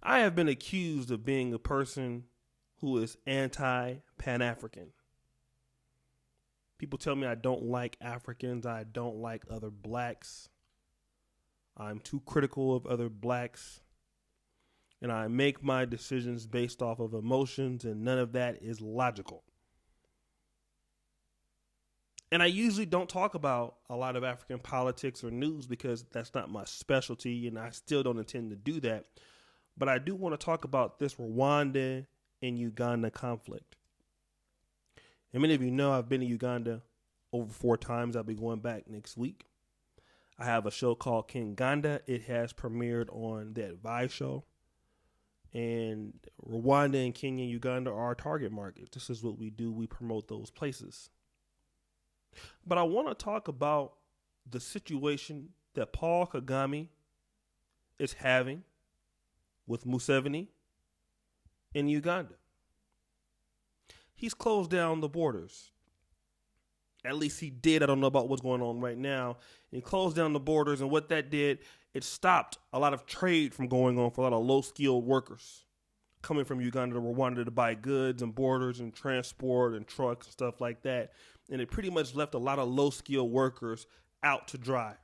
I have been accused of being a person who is anti-Pan African. People tell me I don't like Africans. I don't like other blacks. I'm too critical of other blacks. And I make my decisions based off of emotions, and none of that is logical. And I usually don't talk about a lot of African politics or news because that's not my specialty, and I still don't intend to do that. But I do want to talk about this Rwanda and Uganda conflict. And many of you know I've been to Uganda over 4 times. I'll be going back next week. I have a show called Kinganda. It has premiered on the Advice Show. And Rwanda and Kenya and Uganda are our target market. This is what we do. We promote those places. But I want to talk about the situation that Paul Kagame is having with Museveni in Uganda. He's closed down the borders. At least he did. I don't know about what's going on right now. He closed down the borders, and what that did, it stopped a lot of trade from going on for a lot of low-skilled workers coming from Uganda to Rwanda to buy goods and borders and transport and trucks and stuff like that. And it pretty much left a lot of low-skilled workers out to dry.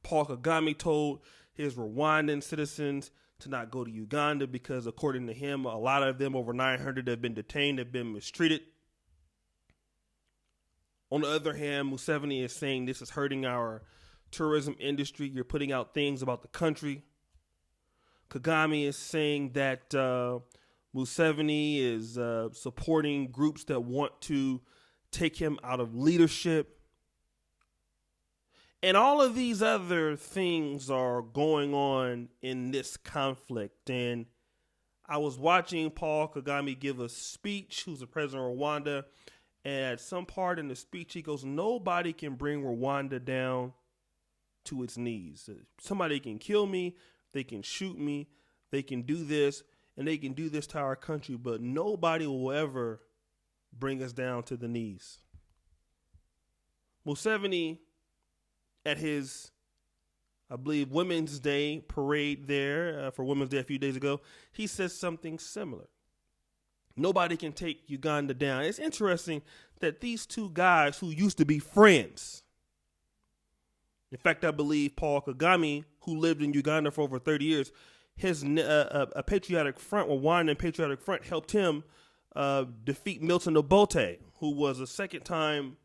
Paul Kagame told his Rwandan citizens to not go to Uganda because, according to him, a lot of them, over 900, have been detained, have been mistreated. On the other hand, Museveni is saying this is hurting our tourism industry. You're putting out things about the country. Kagame is saying that Museveni is supporting groups that want to take him out of leadership. And all of these other things are going on in this conflict. And I was watching Paul Kagame give a speech, who's the president of Rwanda. And at some part in the speech, he goes, nobody can bring Rwanda down to its knees. Somebody can kill me, they can shoot me, they can do this, and they can do this to our country, but nobody will ever bring us down to the knees. Museveni, at his, I believe, Women's Day parade there, for Women's Day a few days ago, he says something similar. Nobody can take Uganda down. It's interesting that these two guys who used to be friends, in fact, I believe Paul Kagame, who lived in Uganda for over 30 years, his a Patriotic Front, Rwandan Patriotic Front, helped him defeat Milton Obote, who was a second-time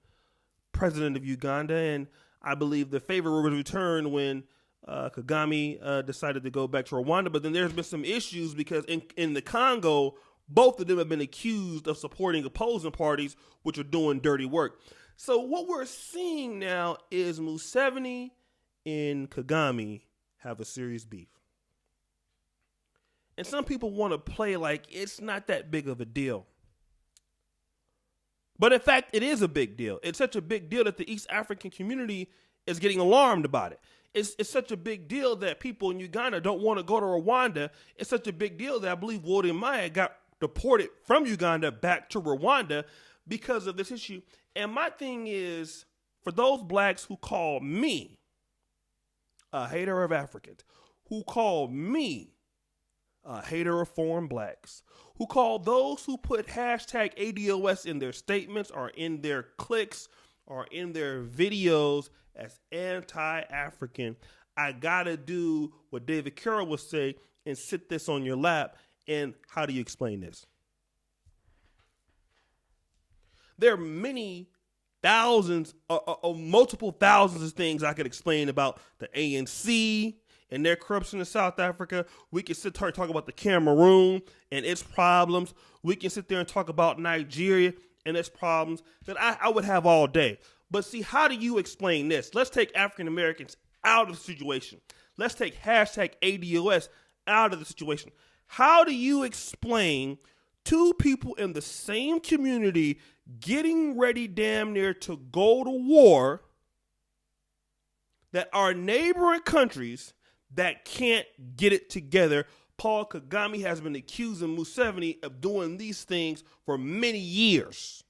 president of Uganda. And I believe the favor was returned when Kagame decided to go back to Rwanda. But then there's been some issues because in the Congo, both of them have been accused of supporting opposing parties, which are doing dirty work. So what we're seeing now is Museveni and Kagame have a serious beef. And some people want to play like it's not that big of a deal. But in fact, it is a big deal. It's such a big deal that the East African community is getting alarmed about it. It's such a big deal that people in Uganda don't want to go to Rwanda. It's such a big deal that I believe William Maya got deported from Uganda back to Rwanda because of this issue. And my thing is, for those blacks who call me a hater of Africans, who call me a hater of foreign blacks, who call those who put hashtag ADOS in their statements or in their clicks or in their videos as anti-African, I gotta do what David Carroll would say and sit this on your lap. And how do you explain this? There are many thousands, multiple thousands of things I could explain about the ANC and their corruption in South Africa. We can sit there and talk about the Cameroon and its problems. We can sit there and talk about Nigeria and its problems that I would have all day. But see, how do you explain this? Let's take African Americans out of the situation. Let's take hashtag ADOS out of the situation. How do you explain two people in the same community getting ready damn near to go to war that are neighboring countries that can't get it together? Paul Kagame has been accusing Museveni of doing these things for many years.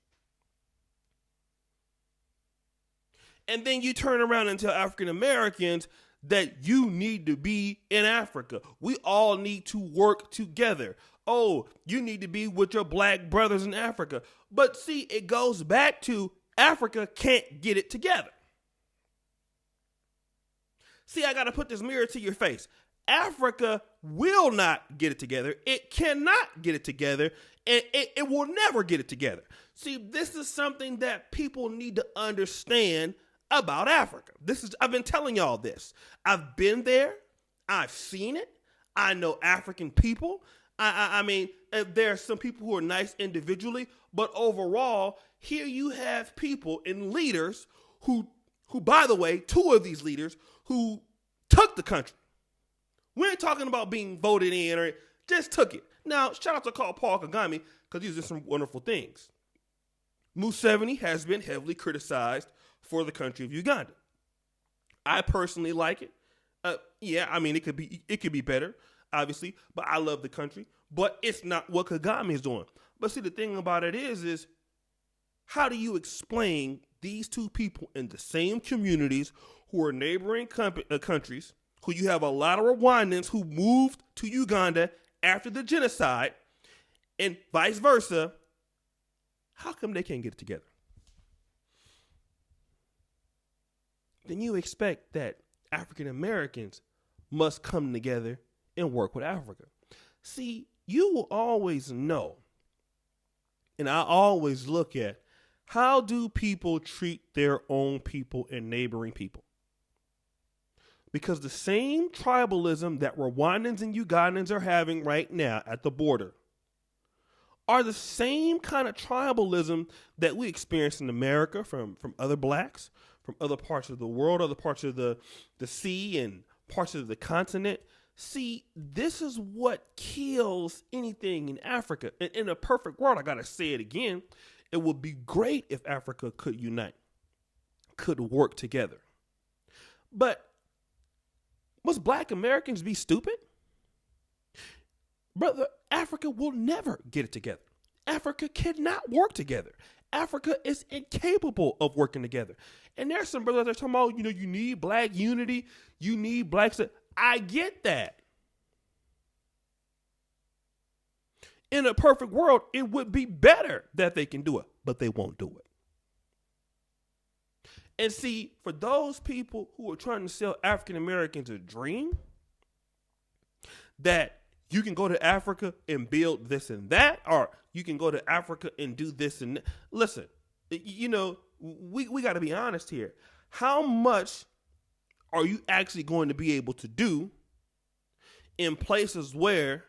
And then you turn around and tell African Americans that you need to be in Africa. We all need to work together. Oh, you need to be with your black brothers in Africa. But see, it goes back to Africa can't get it together. See, I got to put this mirror to your face. Africa will not get it together. It cannot get it together, and it will never get it together. See, this is something that people need to understand about Africa. I've been telling y'all this. I've been there. I've seen it. I know African people. I mean, there are some people who are nice individually, but overall, here you have people and leaders who, by the way, two of these leaders who took the country. We ain't talking about being voted in or just took it. Now, shout out to Paul Kagame because he's done some wonderful things. Museveni has been heavily criticized for the country of Uganda. I personally like it. Yeah, I mean, it could be better, obviously, but I love the country. But it's not what Kagame is doing. But see, the thing about it is how do you explain these two people in the same communities who are neighboring countries, who you have a lot of Rwandans who moved to Uganda after the genocide, and vice versa? How come they can't get it together? Then you expect that African Americans must come together and work with Africa. See, you will always know, and I always look at, how do people treat their own people and neighboring people? Because the same tribalism that Rwandans and Ugandans are having right now at the border are the same kind of tribalism that we experience in America from other blacks, from other parts of the world, other parts of the sea and parts of the continent. See, this is what kills anything in Africa. In a perfect world, I got to say it again, it would be great if Africa could unite, could work together. But must black Americans be stupid? Brother, Africa will never get it together. Africa cannot work together. Africa is incapable of working together. And there's some brothers that are talking about, you need black unity, you need blacks. I get that. In a perfect world, it would be better that they can do it, but they won't do it. And see, for those people who are trying to sell African Americans a dream, that you can go to Africa and build this and that, or you can go to Africa and do this and that. Listen, we got to be honest here. How much are you actually going to be able to do in places where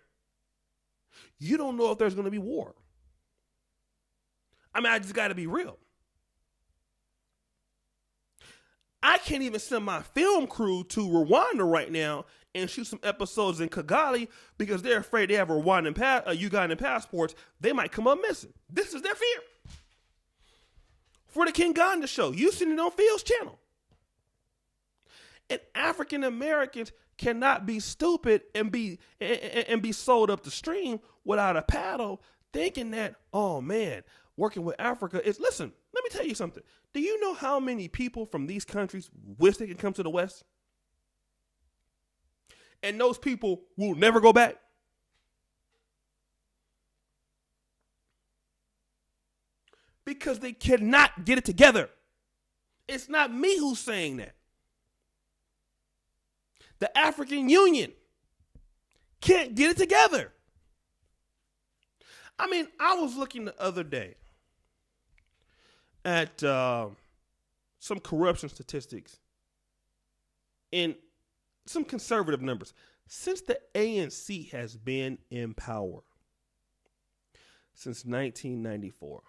you don't know if there's going to be war? I mean, I just got to be real. I can't even send my film crew to Rwanda right now and shoot some episodes in Kigali because they're afraid they have Ugandan passports. They might come up missing. This is their fear. For the King Ganda show, you seen it on Phil's channel. And African Americans cannot be stupid and be sold up the stream without a paddle, thinking that, oh man, working with Africa is. Listen, let me tell you something. Do you know how many people from these countries wish they could come to the West? And those people will never go back. Because they cannot get it together. It's not me who's saying that. The African Union can't get it together. I mean, I was looking the other day at some corruption statistics and some conservative numbers. Since the ANC has been in power since 1994,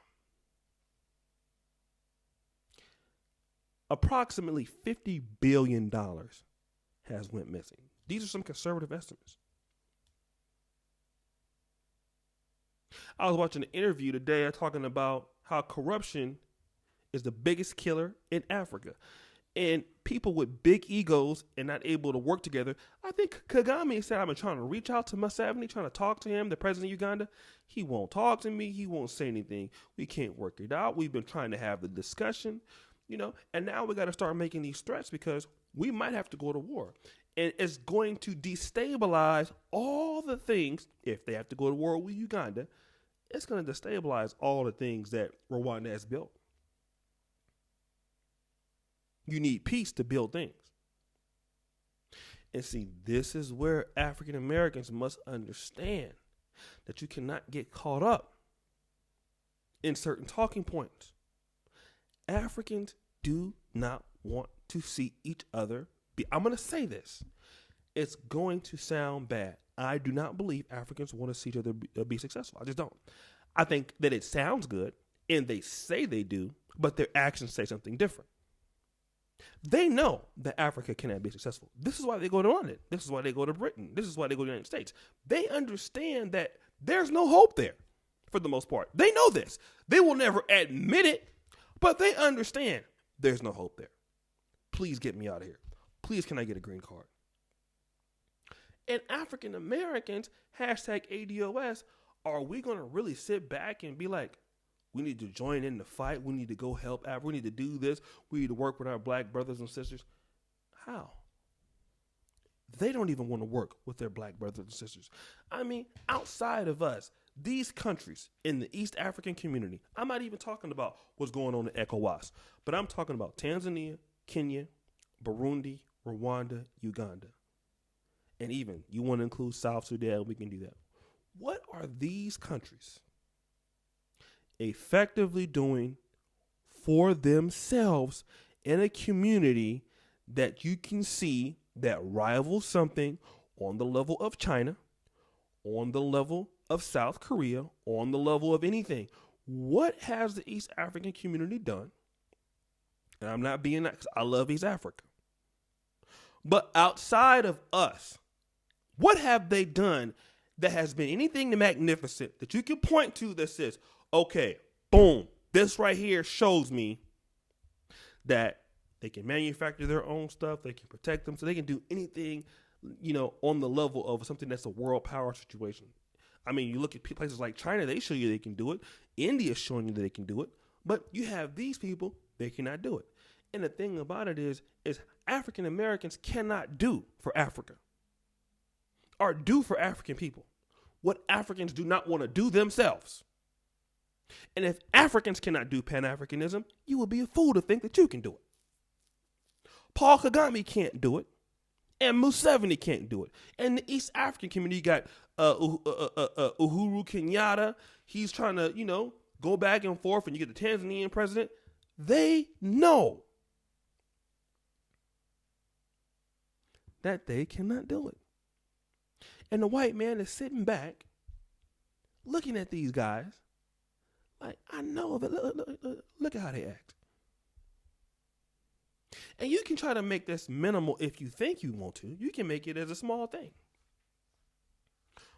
approximately $50 billion has went missing. These are some conservative estimates. I was watching an interview today talking about how corruption is the biggest killer in Africa. And people with big egos and not able to work together. I think Kagame said, I've been trying to reach out to Museveni, trying to talk to him, the president of Uganda. He won't talk to me. He won't say anything. We can't work it out. We've been trying to have the discussion, and now we got to start making these threats because we might have to go to war. And it's going to destabilize all the things, if they have to go to war with Uganda, it's going to destabilize all the things that Rwanda has built. You need peace to build things. And see, this is where African Americans must understand that you cannot get caught up in certain talking points. Africans do not want to see each other be. I'm going to say this. It's going to sound bad. I do not believe Africans want to see each other be successful. I just don't. I think that it sounds good, and they say they do, but their actions say something different. They know that Africa cannot be successful. This is why they go to London. This is why they go to Britain. This is why they go to the United States. They understand that there's no hope there for the most part. They know this. They will never admit it, but they understand there's no hope there. Please get me out of here. Please, can I get a green card? And African Americans, #ADOS, are we going to really sit back and be like, we need to join in the fight. We need to go help Africa. We need to do this. We need to work with our black brothers and sisters. How? They don't even want to work with their black brothers and sisters. I mean, outside of us, these countries in the East African community, I'm not even talking about what's going on in ECOWAS, but I'm talking about Tanzania, Kenya, Burundi, Rwanda, Uganda. And even, you want to include South Sudan, we can do that. What are these countries effectively doing for themselves in a community that you can see that rivals something on the level of China, on the level of South Korea, on the level of anything? What has the East African community done? And I'm not being that because I love East Africa. But outside of us, what have they done that has been anything magnificent that you can point to that says, okay, boom, this right here shows me that they can manufacture their own stuff, they can protect them, so they can do anything, on the level of something that's a world power situation. I mean, you look at places like China, they show you they can do it. India's showing you that they can do it. But you have these people, they cannot do it. And the thing about it is African Americans cannot do for Africa or do for African people what Africans do not want to do themselves. And if Africans cannot do Pan Africanism, you would be a fool to think that you can do it. Paul Kagame can't do it, and Museveni can't do it. And the East African community got Uhuru Kenyatta. He's trying to, go back and forth, and you get the Tanzanian president. They know that they cannot do it. And the white man is sitting back, looking at these guys, like, I know of it. Look at how they act. And you can try to make this minimal if you think you want to. You can make it as a small thing.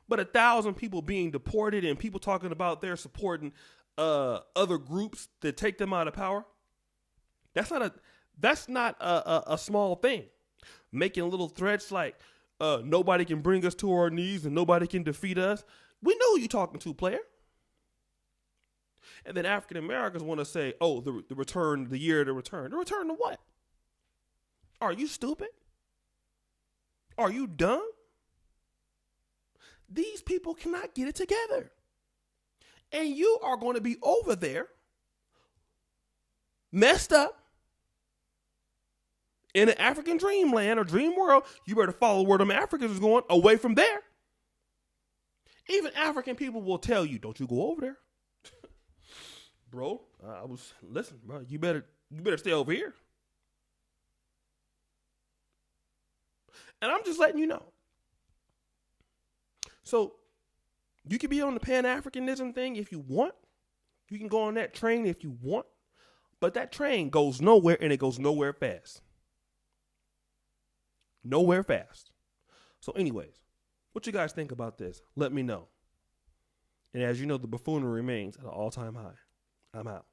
But 1,000 people being deported and people talking about they're supporting other groups that take them out of power, that's not a small thing. Making little threats like nobody can bring us to our knees and nobody can defeat us. We know who you're talking to, player. And then African Americans want to say, oh, the return, the year of the return. The return to what? Are you stupid? Are you dumb? These people cannot get it together. And you are going to be over there, messed up, in an African dreamland or dream world. You better follow where them Africans is going, away from there. Even African people will tell you, don't you go over there. Bro, listen, bro, you better stay over here. And I'm just letting you know. So you can be on the Pan Africanism thing if you want. You can go on that train if you want. But that train goes nowhere, and it goes nowhere fast. Nowhere fast. So anyways, what you guys think about this? Let me know. And as you know, the buffoonery remains at an all-time high. I'm out.